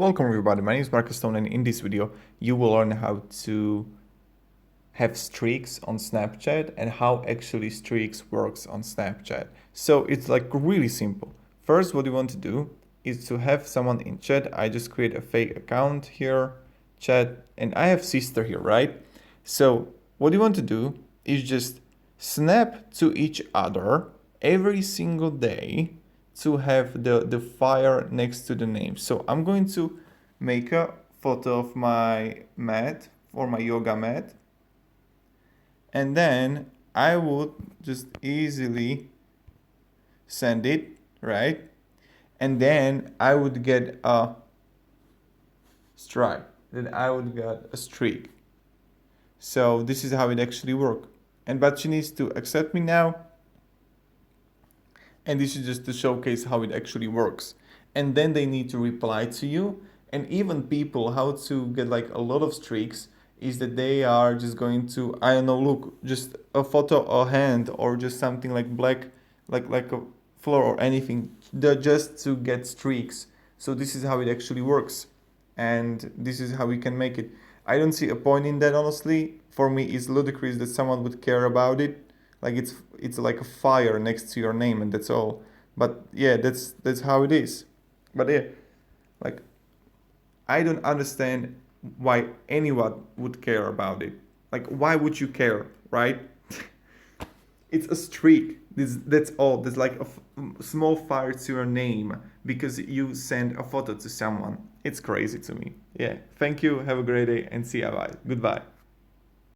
Welcome everybody, my name is Marcus Stone and in this video you will learn how to have streaks on Snapchat and how actually streaks works on Snapchat. So it's like really simple. First, what you want to do is to have someone in chat. I just create a fake account here, chat, and I have sister here, right? So what you want to do is just snap to each other every single day to have the fire next to the name. So I'm going to make a photo of my mat or my yoga mat, and then I would just easily send it, right? And then I would get a stripe, then I would get a streak. So this is how it actually works. But she needs to accept me now. And this is just to showcase how it actually works. And then they need to reply to you. And even people, how to get like a lot of streaks is that they are just going to, I don't know, look, just a photo of a hand or just something like black, like a floor or anything, just to get streaks. So this is how it actually works. And this is how we can make it. I don't see a point in that, honestly. For me, it's ludicrous that someone would care about it. Like it's like a fire next to your name and that's all. But yeah, that's how it is. But yeah, like I don't understand why anyone would care about it. Like why would you care, right? It's a streak. That's all. There's like a small fire to your name because you send a photo to someone. It's crazy to me. Yeah. Thank you. Have a great day and see you. Bye. Goodbye.